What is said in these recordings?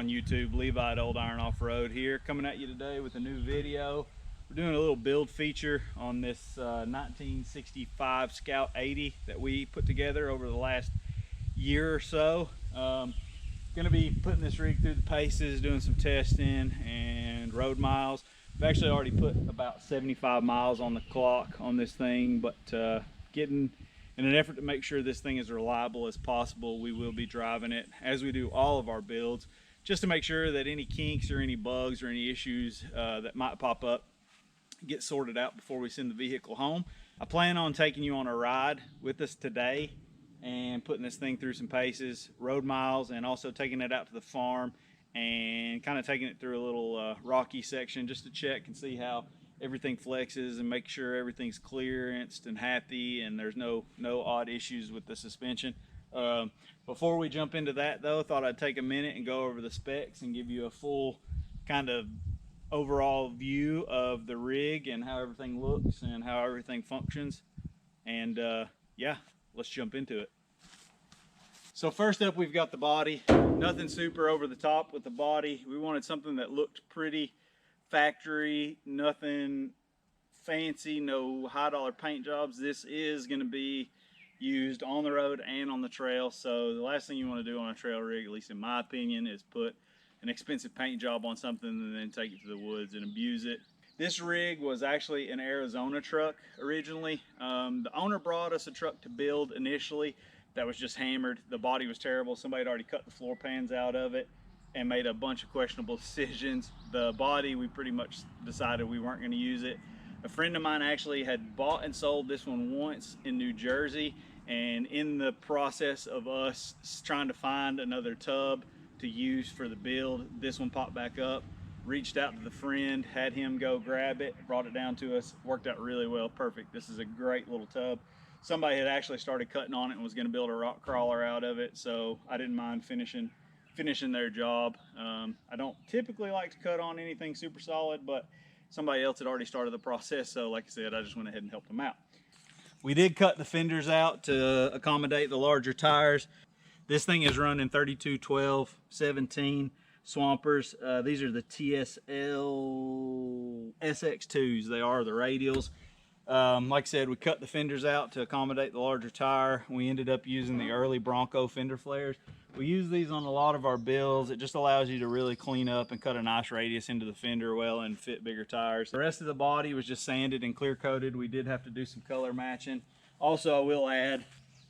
on YouTube. Levi at Old Iron Off-Road here, coming at you today with a new video. We're doing a little build feature on this 1965 Scout 80 that we put together over the last year or so. Gonna be putting this rig through the paces, doing some testing and road miles. I've actually already put about 75 miles on the clock on this thing, but in an effort to make sure this thing is reliable as possible, we will be driving it as we do all of our builds, just to make sure that any kinks or any bugs or any issues that might pop up get sorted out before we send the vehicle home. I plan on taking you on a ride with us today and putting this thing through some paces, road miles, and also taking it out to the farm and kind of taking it through a little rocky section just to check and see how everything flexes and make sure everything's clearanced and happy and there's no odd issues with the suspension. Before we jump into that though, I thought I'd take a minute and go over the specs and give you a full kind of overall view of the rig and how everything looks and how everything functions. And yeah, let's jump into it. So first up, we've got the body. Nothing super over the top with the body. We wanted something that looked pretty factory, nothing fancy, no high dollar paint jobs. This is going to be used on the road and on the trail, so the last thing you want to do on a trail rig, at least in my opinion, is put an expensive paint job on something and then take it to the woods and abuse it. This rig was actually an Arizona truck originally. The owner brought us a truck to build initially that was just hammered. The body was terrible. Somebody had already cut the floor pans out of it and made a bunch of questionable decisions. The body, we pretty much decided we weren't going to use it. A friend of mine actually had bought and sold this one once in New Jersey, and in the process of us trying to find another tub to use for the build, this one popped back up. Reached out to the friend, had him go grab it, brought it down to us. Worked out really well, perfect. This is a great little tub. Somebody had actually started cutting on it and was going to build a rock crawler out of it, so I didn't mind finishing their job. I don't typically like to cut on anything super solid, but somebody else had already started the process, so like I said, I just went ahead and helped them out. We did cut the fenders out to accommodate the larger tires. This thing is running 32, 12, 17 Swampers. These are the TSL SX2s. They are the radials. Like I said, we cut the fenders out to accommodate the larger tire. We ended up using the early Bronco fender flares. We use these on a lot of our builds. It just allows you to really clean up and cut a nice radius into the fender well and fit bigger tires. The rest of the body was just sanded and clear coated. We did have to do some color matching. Also, I will add,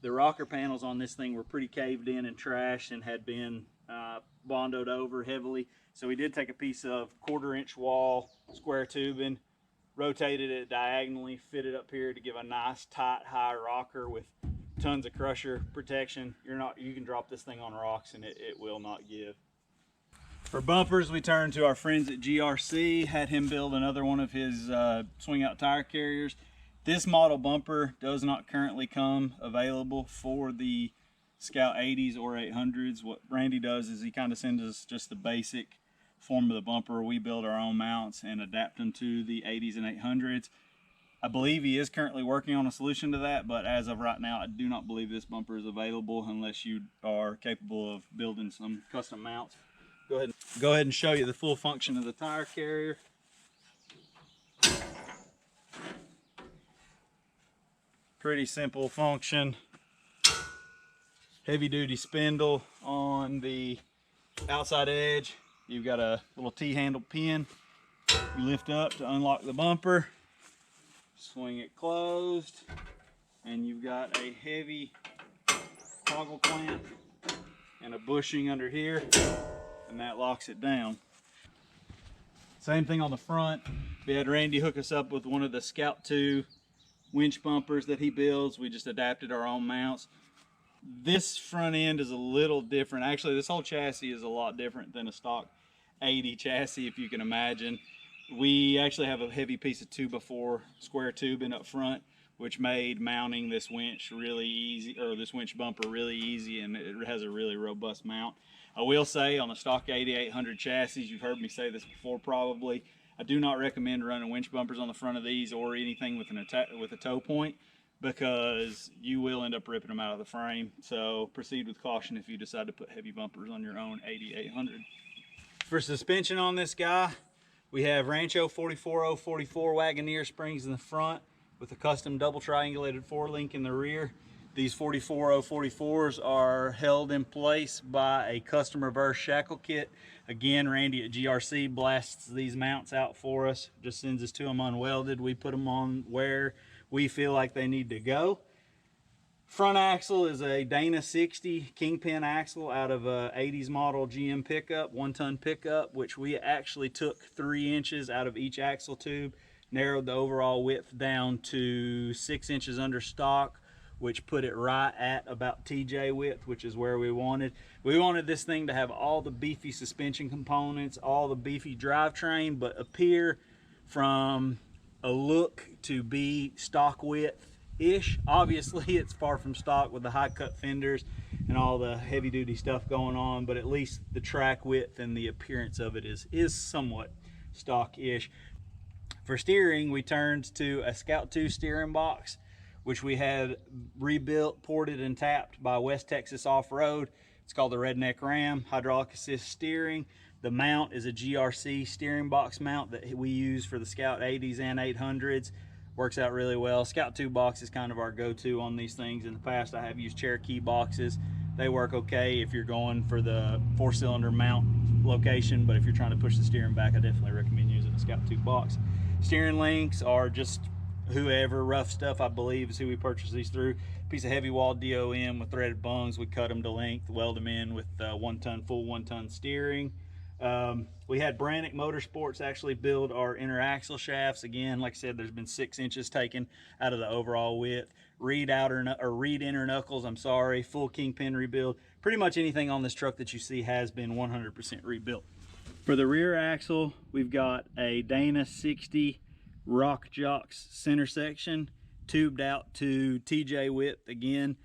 the rocker panels on this thing were pretty caved in and trashed and had been bondoed over heavily. So we did take a piece of 1/4 inch wall, square tubing, rotated it diagonally, fit it up here to give a nice tight high rocker with tons of crusher protection. You can drop this thing on rocks and it will not give. For bumpers, we turned to our friends at GRC, had him build another one of his swing out tire carriers. This model bumper does not currently come available for the Scout 80s or 800s. What Randy does is he kind of sends us just the basic form of the bumper. We build our own mounts and adapt them to the 80s and 800s. I believe he is currently working on a solution to that, but as of right now, I do not believe this bumper is available unless you are capable of building some custom mounts. Go ahead and show you the full function of the tire carrier. Pretty simple function. Heavy duty spindle on the outside edge. You've got a little T-handle pin you lift up to unlock the bumper. Swing it closed, and you've got a heavy toggle clamp and a bushing under here, and that locks it down. Same thing on the front. We had Randy hook us up with one of the Scout 2 winch bumpers that he builds. We just adapted our own mounts. This front end is a little different. Actually, this whole chassis is a lot different than a stock 80 chassis, if you can imagine. We actually have a heavy piece of 2x4 square tubing up front, which made mounting this winch really easy, or this winch bumper really easy, and it has a really robust mount. I will say on the stock 8800 chassis, you've heard me say this before probably, I do not recommend running winch bumpers on the front of these or anything with a tow point, because you will end up ripping them out of the frame. So proceed with caution if you decide to put heavy bumpers on your own 8800. For suspension on this guy, we have Rancho 44044 Wagoneer springs in the front with a custom double triangulated 4-link in the rear. These 44044s are held in place by a custom reverse shackle kit. Again, Randy at GRC blasts these mounts out for us, just sends us to them unwelded. We put them on where we feel like they need to go. Front axle is a Dana 60 Kingpin axle out of a 80s model GM pickup, 1-ton pickup, which we actually took 3 inches out of each axle tube, narrowed the overall width down to 6 inches under stock, which put it right at about TJ width, which is where we wanted. We wanted this thing to have all the beefy suspension components, all the beefy drivetrain, but appear from a look to be stock width-ish. Obviously, it's far from stock with the high cut fenders and all the heavy duty stuff going on, but at least the track width and the appearance of it is somewhat stock-ish. For steering, we turned to a Scout 2 steering box, which we had rebuilt, ported, and tapped by West Texas Offroad. It's called the Redneck Ram, hydraulic assist steering. The mount is a GRC steering box mount that we use for the Scout 80s and 800s. Works out really well. Scout 2 box is kind of our go-to on these things. In the past, I have used Cherokee boxes. They work okay if you're going for the 4-cylinder mount location, but if you're trying to push the steering back, I definitely recommend using a Scout 2 box. Steering links are just whoever, Rough Stuff I believe is who we purchased these through. Piece of heavy wall DOM with threaded bungs. We cut them to length, weld them in with full 1-ton steering. We had Brannick Motorsports actually build our inner axle shafts. Again, like I said, there's been 6 inches taken out of the overall width. Reed inner knuckles, I'm sorry, full Kingpin rebuild. Pretty much anything on this truck that you see has been 100% rebuilt. For the rear axle, we've got a Dana 60 Rock Jocks center section, tubed out to TJ width again.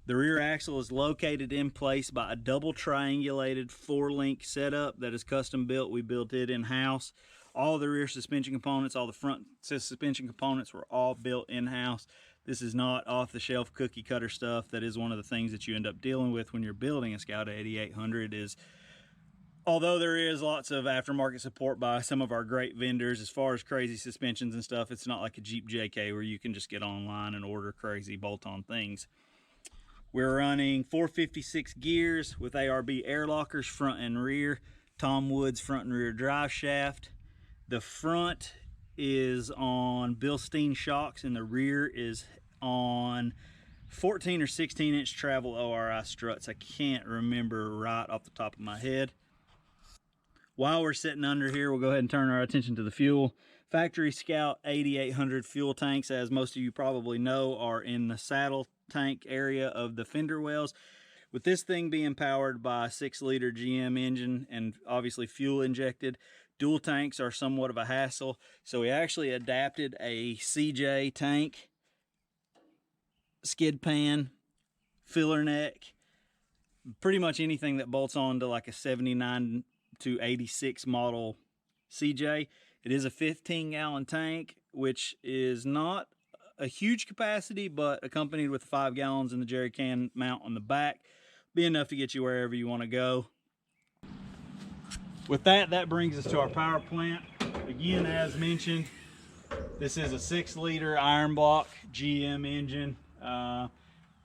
The rear axle is located in place by a double triangulated 4-link setup that is custom built. We built it in-house. All the rear suspension components, all the front suspension components were all built in-house. This is not off-the-shelf cookie cutter stuff. That is one of the things that you end up dealing with when you're building a Scout 8800 is, although there is lots of aftermarket support by some of our great vendors, as far as crazy suspensions and stuff, it's not like a Jeep JK where you can just get online and order crazy bolt-on things. We're running 456 gears with ARB air lockers front and rear, Tom Woods front and rear drive shaft. The front is on Bilstein shocks and the rear is on 14 or 16 inch travel ORI struts. I can't remember right off the top of my head. While we're sitting under here, we'll go ahead and turn our attention to the fuel. Factory Scout 8800 fuel tanks, as most of you probably know, are in the saddle tank area of the fender wells. With this thing being powered by a 6-liter GM engine and obviously fuel injected, dual tanks are somewhat of a hassle. So we actually adapted a CJ tank, skid pan, filler neck, pretty much anything that bolts on to like a 79 to 86 model CJ. It is a 15-gallon tank, which is not a huge capacity, but accompanied with 5 gallons in the jerry can mount on the back, be enough to get you wherever you want to go. With that, that brings us to our power plant. Again, as mentioned, this is a 6-liter iron block GM engine. A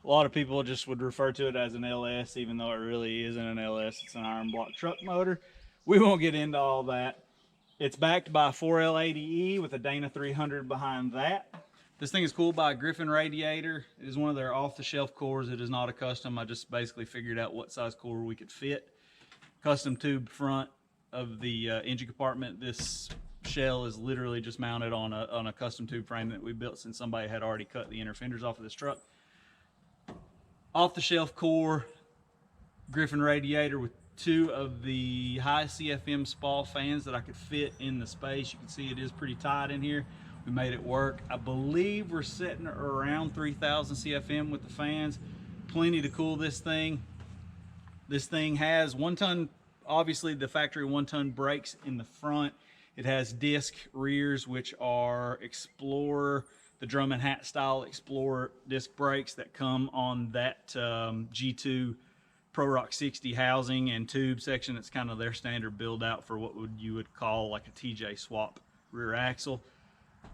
lot of people just would refer to it as an LS, even though it really isn't an LS. It's an iron block truck motor. We won't get into all that. It's backed by a 4L80E with a Dana 300 behind that. This thing is cooled by a Griffin radiator. It is one of their off-the-shelf cores. It is not a custom. I just basically figured out what size core we could fit. Custom tube front of the engine compartment. This shell is literally just mounted on a custom tube frame that we built since somebody had already cut the inner fenders off of this truck. Off-the-shelf core, Griffin radiator with 2 of the high CFM SPAL fans that I could fit in the space. You can see it is pretty tight in here. We made it work. I believe we're sitting around 3,000 CFM with the fans. Plenty to cool this thing. This thing has 1-ton, obviously the factory 1-ton brakes in the front. It has disc rears, which are Explorer, the drum and hat style Explorer disc brakes that come on that G2 Pro Rock 60 housing and tube section. It's kind of their standard build out for what you would call like a TJ swap rear axle.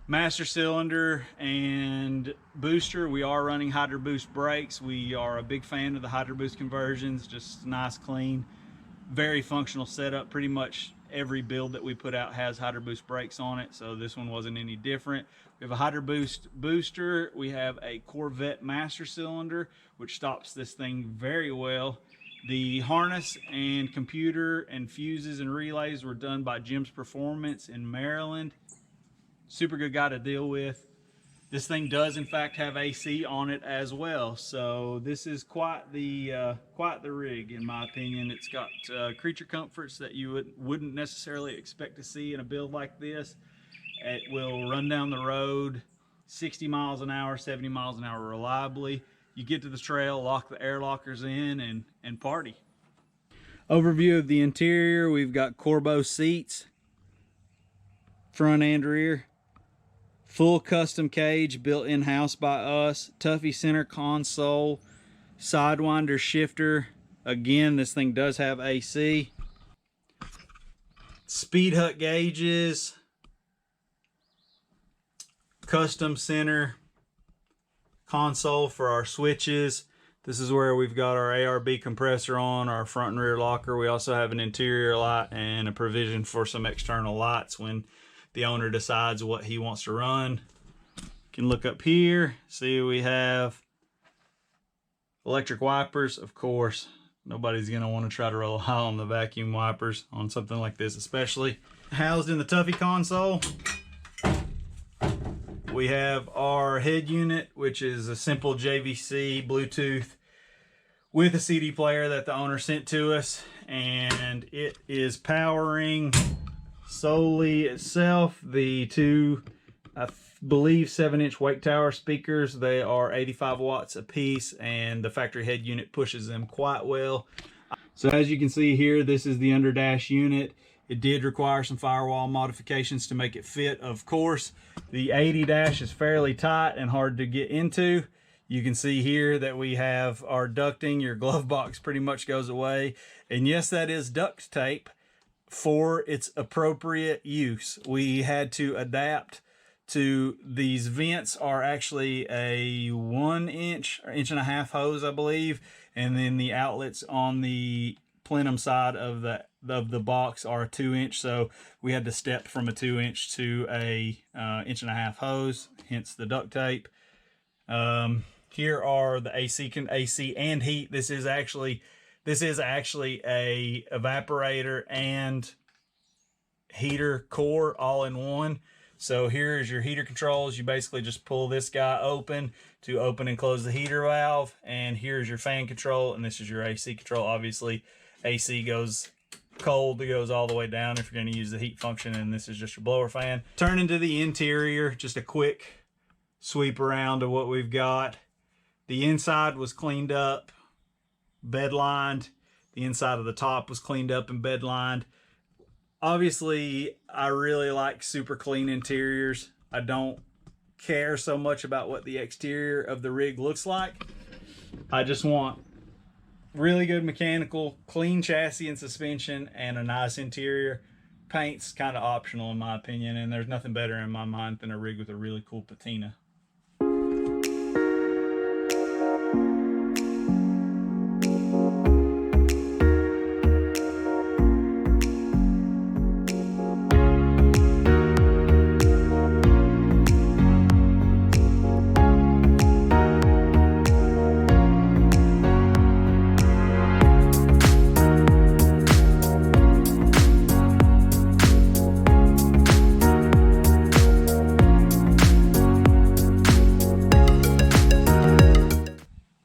Master cylinder and booster. We are running Hydro Boost brakes. We are a big fan of the Hydro Boost conversions. Just nice, clean, very functional setup. Pretty much every build that we put out has Hydro Boost brakes on it, so this one wasn't any different. We have a Hydro Boost booster. We have a Corvette master cylinder, which stops this thing very well. The harness and computer and fuses and relays were done by Jim's Performance in Maryland. Super good guy to deal with. This thing does in fact have AC on it as well, so this is quite the rig in my opinion. It's got creature comforts that you wouldn't necessarily expect to see in a build like this. It will run down the road 60 miles an hour, 70 miles an hour reliably. You get to the trail, lock the air lockers in, and party. Overview of the interior. We've got Corbeau seats, front and rear. Full custom cage built in-house by us. Tuffy center console. Sidewinder shifter. Again, this thing does have AC. Speed hut gauges. Custom center console for our switches. This is where we've got our ARB compressor on, our front and rear locker. We also have an interior light and a provision for some external lights when the owner decides what he wants to run. You can look up here, see we have electric wipers. Of course, nobody's gonna want to try to rely on the vacuum wipers on something like this, especially. Housed in the Tuffy console, we have our head unit, which is a simple JVC Bluetooth with a CD player that the owner sent to us, and it is powering solely itself. The two, I believe, 7-inch Wake Tower speakers, they are 85 watts a piece, and the factory head unit pushes them quite well. So as you can see here, this is the underdash unit. It did require some firewall modifications to make it fit, of course. The 80 dash is fairly tight and hard to get into. You can see here that we have our ducting. Your glove box pretty much goes away. And yes, that is duct tape for its appropriate use. We had to adapt to these vents are actually a 1-inch or 1.5-inch hose, I believe. And then the outlets on the plenum side of the box are a 2-inch, so we had to step from a 2-inch to a 1.5-inch hose, hence the duct tape. Here are the AC and heat. This is actually a evaporator and heater core all in one. So here is your heater controls. You basically just pull this guy open to open and close the heater valve, and here's your fan control, and this is your AC control. Obviously AC goes cold, it goes all the way down if you're going to use the heat function, and this is just your blower fan. Turning to the interior, just a quick sweep around of what we've got. The inside was cleaned up, bed lined. The inside of the top was cleaned up and bed lined. Obviously, I really like super clean interiors. I don't care so much about what the exterior of the rig looks like. I just want really good mechanical, clean chassis and suspension, and a nice interior. Paint's kind of optional in my opinion, and there's nothing better in my mind than a rig with a really cool patina.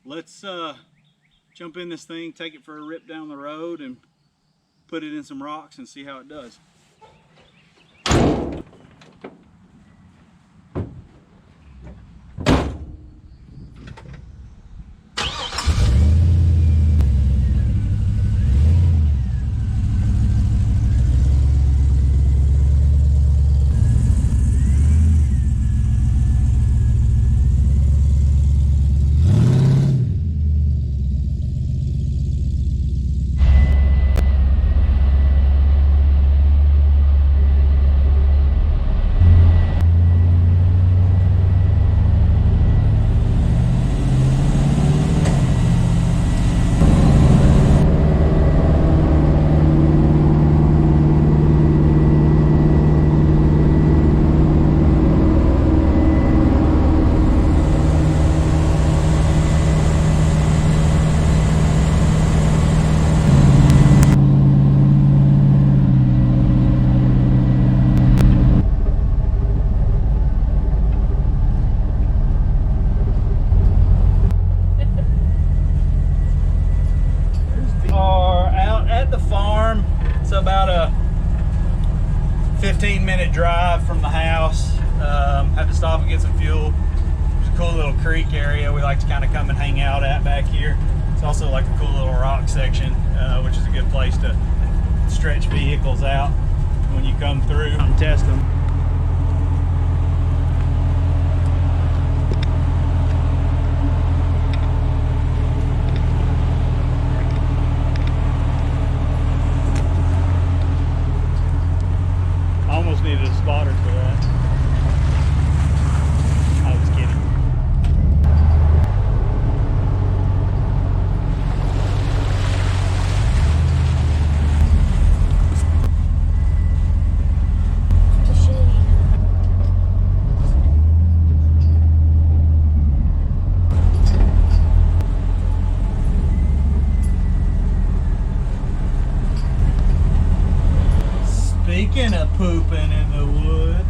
Let's jump in this thing, take it for a rip down the road, and put it in some rocks and see how it does. 15-minute drive from the house. Had to stop and get some fuel. There's a cool little creek area we like to kind of come and hang out at back here. It's also like a cool little rock section, which is a good place to stretch vehicles out when you come through and test them. Almost needed a spotter for that. I was kidding. Speaking of pooping in the woods.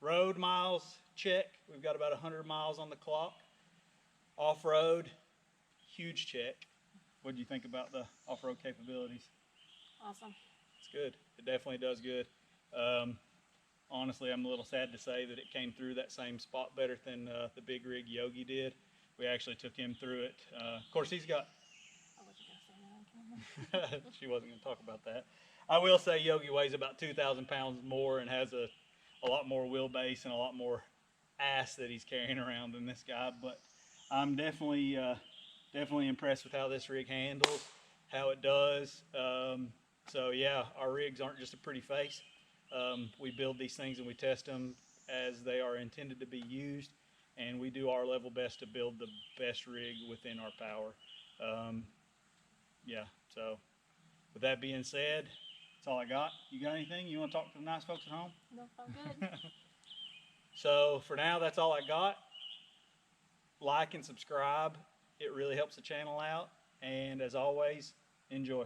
Road miles, check. We've got about 100 miles on the clock. Off-road, huge check. What do you think about the off-road capabilities? Awesome. It's good. It definitely does good. Honestly, I'm a little sad to say that it came through that same spot better than the big rig Yogi did. We actually took him through it. Of course, he's got... I wasn't going to say that on camera. She wasn't going to talk about that. I will say Yogi weighs about 2,000 pounds more and has a lot more wheelbase and a lot more ass that he's carrying around than this guy. But I'm definitely impressed with how this rig handles, how it does. So yeah, our rigs aren't just a pretty face. We build these things and we test them as they are intended to be used. and we do our level best to build the best rig within our power. Yeah, so with that being said, that's all I got. You got anything? You want to talk to the nice folks at home? No, I'm good. So for now, that's all I got. Like and subscribe. It really helps the channel out. And as always, enjoy.